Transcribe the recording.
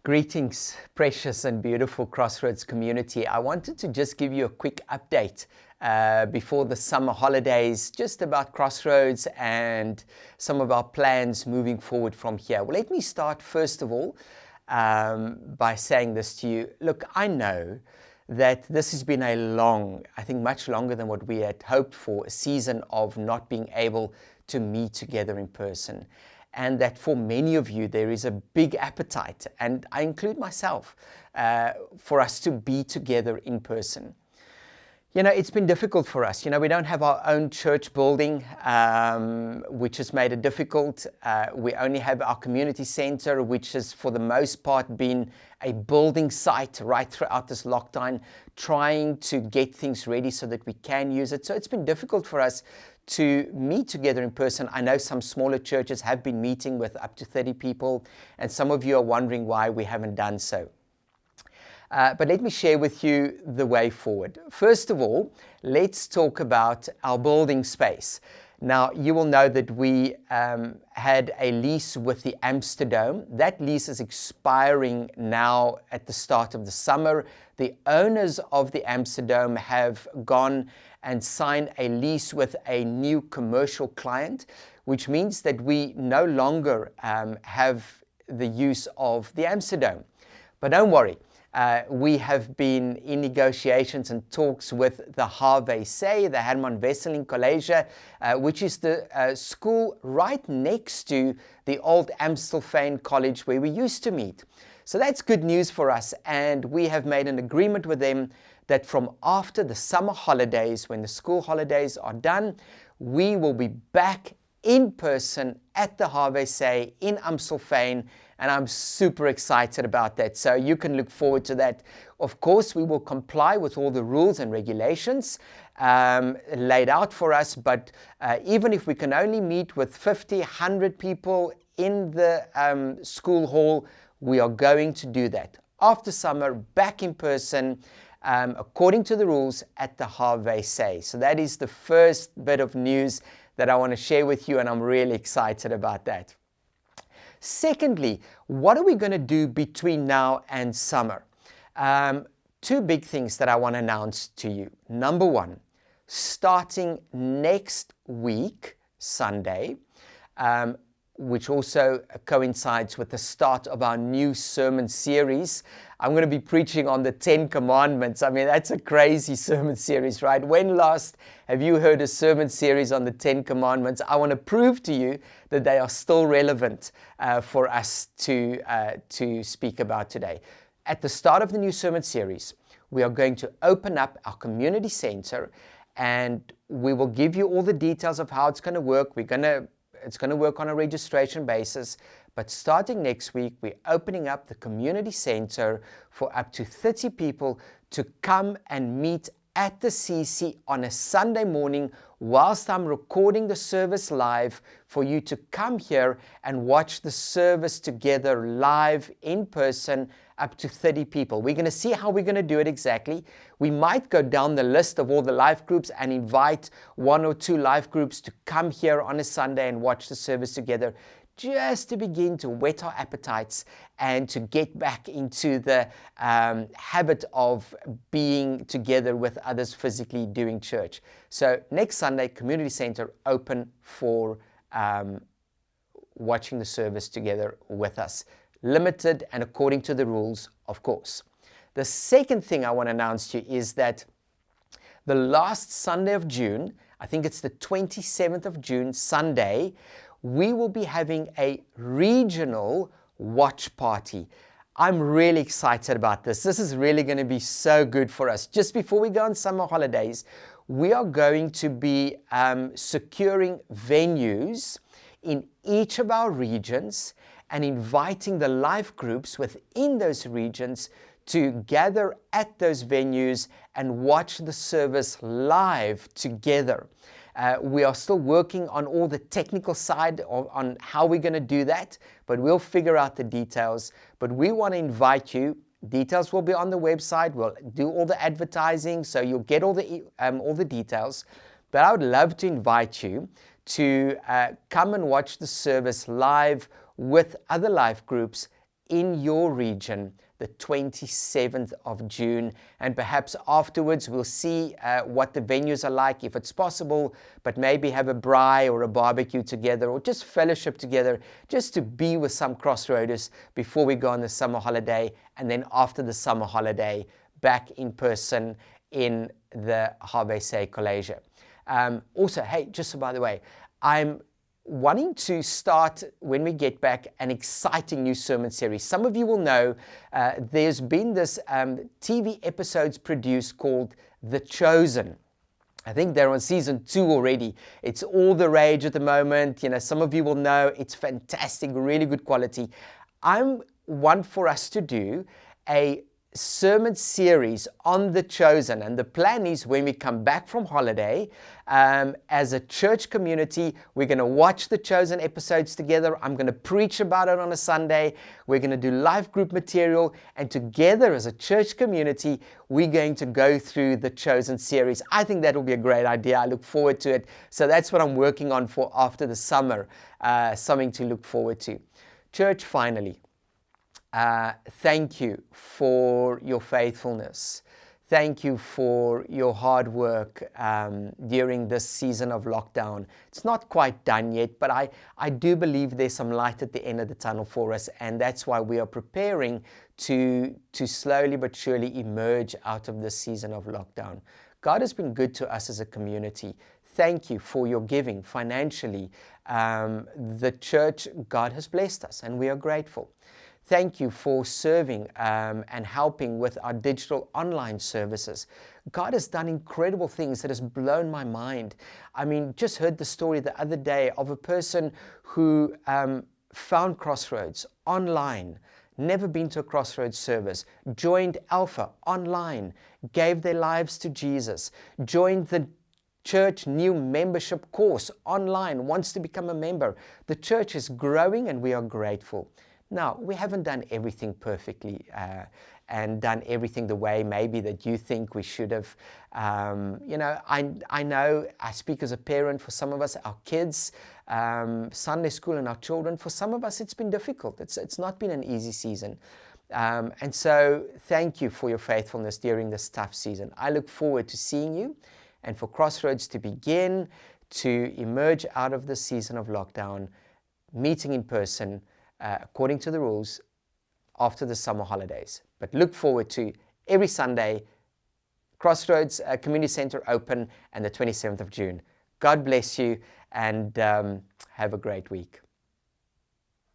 Greetings, precious and beautiful Crossroads community. I wanted to just give you a quick update before the summer holidays, just about Crossroads and some of our plans moving forward from here. Well, let me start first of all by saying this to you. Look, I know that this has been a long, I think much longer than what we had hoped for, a season of not being able to meet together in person. And that for many of you, there is a big appetite, and I include myself, for us to be together in person. You know, it's been difficult for us. You know, we don't have our own church building, which has made it difficult. We only have our community center, which has for the most part been a building site right throughout this lockdown, trying to get things ready so that we can use it. So it's been difficult for us to meet together in person. I know some smaller churches have been meeting with up to 30 people, and some of you are wondering why we haven't done so. But let me share with you the way forward. First of all, let's talk about our building space. Now, you will know that we had a lease with the Amsterdam. That lease is expiring now at the start of the summer. The owners of the Amsterdam have gone and signed a lease with a new commercial client, which means that we no longer have the use of the Amsterdam. But don't worry. We have been in negotiations and talks with the Harvey Say, the Herman Wesseling College, which is the school right next to the old Amstelveen College where we used to meet. So that's good news for us, and we have made an agreement with them that from after the summer holidays, when the school holidays are done, we will be back in person at the Harvey Say in Amstelveen, and I'm super excited about that. So you can look forward to that. Of course, we will comply with all the rules and regulations laid out for us, but even if we can only meet with 50, 100 people in the school hall, we are going to do that. After summer, back in person, according to the rules at the Harvey Say. So that is the first bit of news that I want to share with you, and I'm really excited about that. Secondly, what are we going to do between now and summer? Two big things that I want to announce to you. Number one, starting next week, Sunday, which also coincides with the start of our new sermon series. I'm going to be preaching on the 10 Commandments. I mean, that's a crazy sermon series, right? When last have you heard a sermon series on the 10 Commandments? I want to prove to you that they are still relevant for us to speak about today. At the start of the new sermon series, we are going to open up our community center, and we will give you all the details of how it's going to work. It's going to work on a registration basis, but starting next week, we're opening up the community center for up to 30 people to come and meet at the CC on a Sunday morning whilst I'm recording the service live, for you to come here and watch the service together live in person, up to 30 people. We're going to see how we're going to do it exactly. We might go down the list of all the life groups and invite 1 or 2 life groups to come here on a Sunday and watch the service together, just to begin to whet our appetites and to get back into the habit of being together with others physically doing church. So next Sunday, community center open for watching the service together with us. Limited and according to the rules, of course. The second thing I want to announce to you is that the last Sunday of June, I think it's the 27th of June, Sunday, we will be having a regional watch party. I'm really excited about this. This is really going to be so good for us. Just before we go on summer holidays, we are going to be securing venues in each of our regions and inviting the life groups within those regions to gather at those venues and watch the service live together. We are still working on all the technical side on how we're going to do that, but we'll figure out the details. But we want to invite you. Details will be on the website. We'll do all the advertising, so you'll get all the details. But I would love to invite you to come and watch the service live with other life groups in your region the 27th of June, and perhaps afterwards we'll see what the venues are like, if it's possible, but maybe have a braai or a barbecue together, or just fellowship together, just to be with some Crossroaders before we go on the summer holiday, and then after the summer holiday, back in person in the Harvey Say College. Also, hey, just so by the way, I'm wanting to start, when we get back, an exciting new sermon series. Some of you will know there's been this TV episodes produced called The Chosen. I think they're on season 2 already. It's all the rage at the moment. You know, some of you will know it's fantastic, really good quality. I'm one for us to do a sermon series on The Chosen, and the plan is when we come back from holiday, as a church community, we're going to watch The Chosen episodes together. I'm going to preach about it on a Sunday. We're going to do life group material, and together as a church community, we're going to go through The Chosen series. I think that will be a great idea. I look forward to it. So that's what I'm working on for after the summer, something to look forward to. Church, finally, thank you for your faithfulness. Thank you for your hard work during this season of lockdown. It's not quite done yet, but I do believe there's some light at the end of the tunnel for us, and that's why we are preparing to slowly but surely emerge out of this season of lockdown. God has been good to us as a community. Thank you for your giving financially. The church, God has blessed us, and we are grateful. Thank you for serving and helping with our digital online services. God has done incredible things that has blown my mind. I mean, just heard the story the other day of a person who found Crossroads online, never been to a Crossroads service, joined Alpha online, gave their lives to Jesus, joined the church new membership course online, wants to become a member. The church is growing, and we are grateful. Now, we haven't done everything perfectly and done everything the way maybe that you think we should have. You know, I know I speak as a parent. For some of us, our kids, Sunday school and our children, for some of us it's been difficult. It's not been an easy season. And so thank you for your faithfulness during this tough season. I look forward to seeing you, and for Crossroads to begin to emerge out of this season of lockdown, meeting in person, according to the rules, after the summer holidays. But look forward to every Sunday, Crossroads Community Center open, and the 27th of June. God bless you, and have a great week.